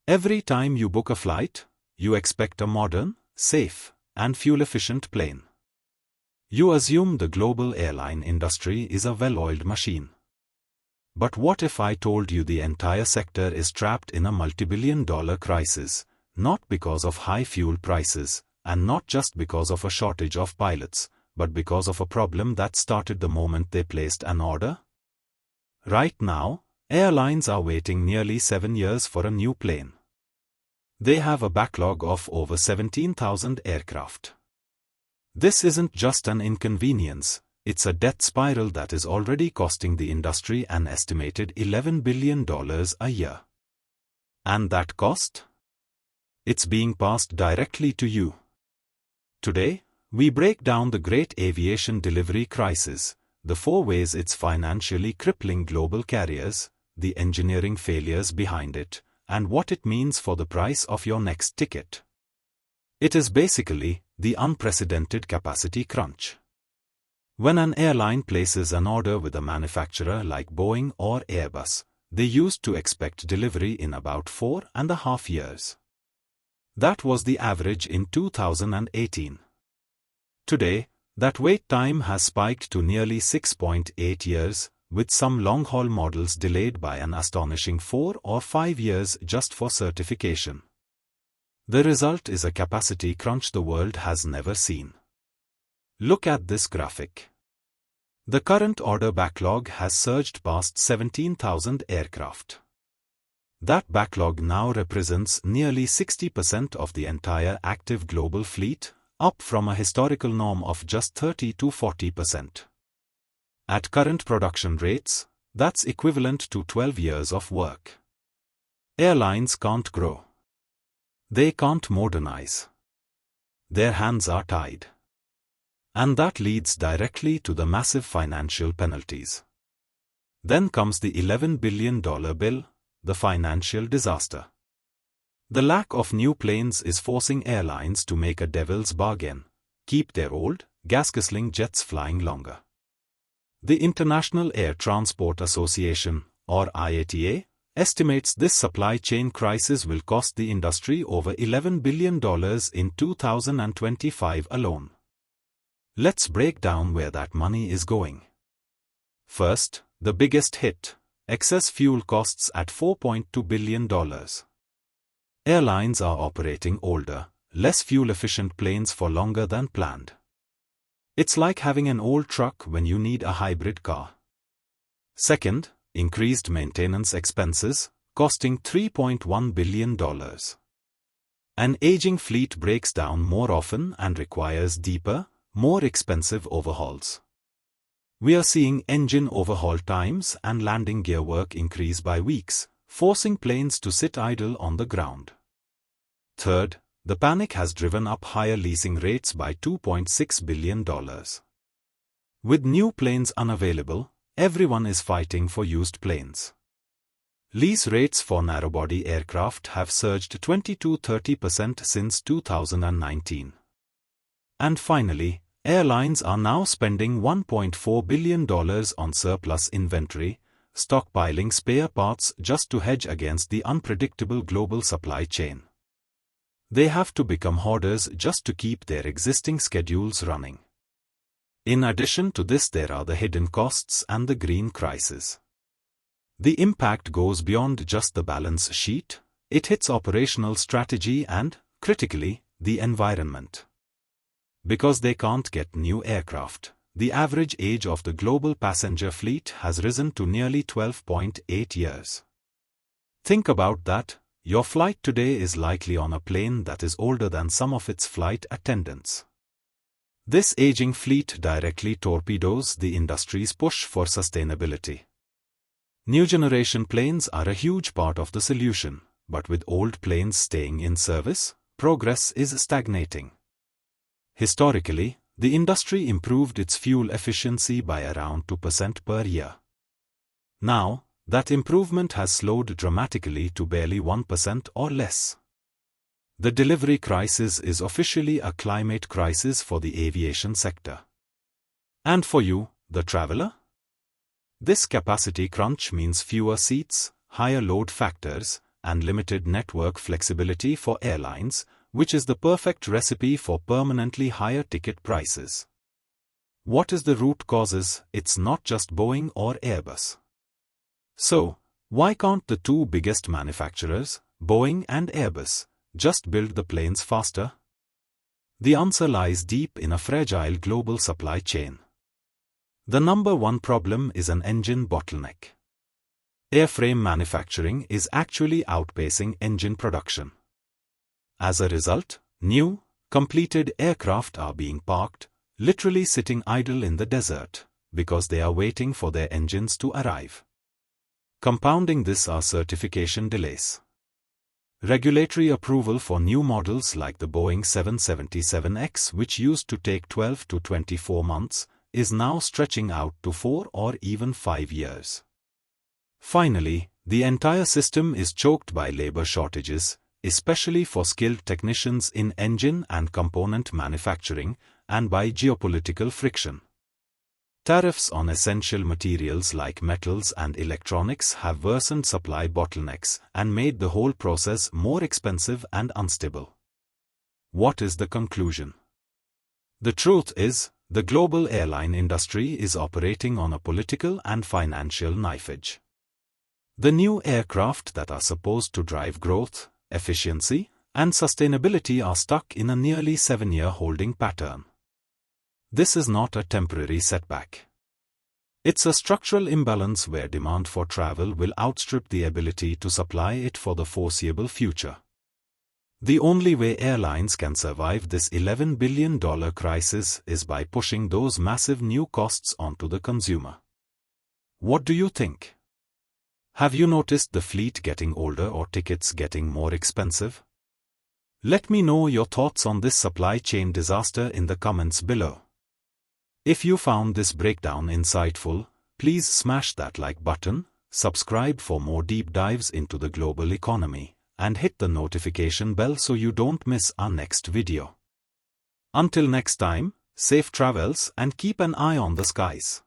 Every time you book a flight, you expect a modern, safe, and fuel-efficient plane. You assume the global airline industry is a well-oiled machine. But what if I told you the entire sector is trapped in a multi-billion-dollar crisis, not because of high fuel prices, and not just because of a shortage of pilots, but because of a problem that started the moment they placed an order? Right now, airlines are waiting nearly 7 years for a new plane. They have a backlog of over 17,000 aircraft. This isn't just an inconvenience, it's a death spiral that is already costing the industry an estimated $11 billion a year. And that cost? It's being passed directly to you. Today, we break down the great aviation delivery crisis, the 4 ways it's financially crippling global carriers, the engineering failures behind it, and what it means for the price of your next ticket. It is basically the unprecedented capacity crunch. When an airline places an order with a manufacturer like Boeing or Airbus, they used to expect delivery in about 4.5 years. That was the average in 2018. Today, that wait time has spiked to nearly 6.8 years, with some long-haul models delayed by an astonishing 4 or 5 years just for certification. The result is a capacity crunch the world has never seen. Look at this graphic. The current order backlog has surged past 17,000 aircraft. That backlog now represents nearly 60% of the entire active global fleet, up from a historical norm of just 30 to 40%. At current production rates, that's equivalent to 12 years of work. Airlines can't grow. They can't modernize. Their hands are tied. And that leads directly to the massive financial penalties. Then comes the $11 billion bill, the financial disaster. The lack of new planes is forcing airlines to make a devil's bargain, keep their old, gas-guzzling jets flying longer. The International Air Transport Association, or IATA, estimates this supply chain crisis will cost the industry over $11 billion in 2025 alone. Let's break down where that money is going. First, the biggest hit, excess fuel costs at $4.2 billion. Airlines are operating older, less fuel-efficient planes for longer than planned. It's like having an old truck when you need a hybrid car. Second, increased maintenance expenses, costing $3.1 billion. An aging fleet breaks down more often and requires deeper, more expensive overhauls. We are seeing engine overhaul times and landing gear work increase by weeks, forcing planes to sit idle on the ground. Third, the panic has driven up higher leasing rates by $2.6 billion. With new planes unavailable, everyone is fighting for used planes. Lease rates for narrow-body aircraft have surged 20–30% since 2019. And finally, airlines are now spending $1.4 billion on surplus inventory, stockpiling spare parts just to hedge against the unpredictable global supply chain. They have to become hoarders just to keep their existing schedules running. In addition to this, there are the hidden costs and the green crisis. The impact goes beyond just the balance sheet, it hits operational strategy and, critically, the environment. Because they can't get new aircraft, the average age of the global passenger fleet has risen to nearly 12.8 years. Think about that. Your flight today is likely on a plane that is older than some of its flight attendants. This aging fleet directly torpedoes the industry's push for sustainability. New generation planes are a huge part of the solution, but with old planes staying in service, progress is stagnating. Historically, the industry improved its fuel efficiency by around 2% per year. Now, that improvement has slowed dramatically to barely 1% or less. The delivery crisis is officially a climate crisis for the aviation sector. And for you, the traveler? This capacity crunch means fewer seats, higher load factors, and limited network flexibility for airlines, which is the perfect recipe for permanently higher ticket prices. What is the root causes? It's not just Boeing or Airbus. So, why can't the two biggest manufacturers, Boeing and Airbus, just build the planes faster? The answer lies deep in a fragile global supply chain. The number one problem is an engine bottleneck. Airframe manufacturing is actually outpacing engine production. As a result, new, completed aircraft are being parked, literally sitting idle in the desert, because they are waiting for their engines to arrive. Compounding this are certification delays. Regulatory approval for new models like the Boeing 777X, which used to take 12 to 24 months, is now stretching out to 4 or even 5 years. Finally, the entire system is choked by labor shortages, especially for skilled technicians in engine and component manufacturing, and by geopolitical friction. Tariffs on essential materials like metals and electronics have worsened supply bottlenecks and made the whole process more expensive and unstable. What is the conclusion? The truth is, the global airline industry is operating on a political and financial knife edge. The new aircraft that are supposed to drive growth, efficiency, and sustainability are stuck in a nearly 7-year holding pattern. This is not a temporary setback. It's a structural imbalance where demand for travel will outstrip the ability to supply it for the foreseeable future. The only way airlines can survive this $11 billion crisis is by pushing those massive new costs onto the consumer. What do you think? Have you noticed the fleet getting older or tickets getting more expensive? Let me know your thoughts on this supply chain disaster in the comments below. If you found this breakdown insightful, please smash that like button, subscribe for more deep dives into the global economy, and hit the notification bell so you don't miss our next video. Until next time, safe travels and keep an eye on the skies.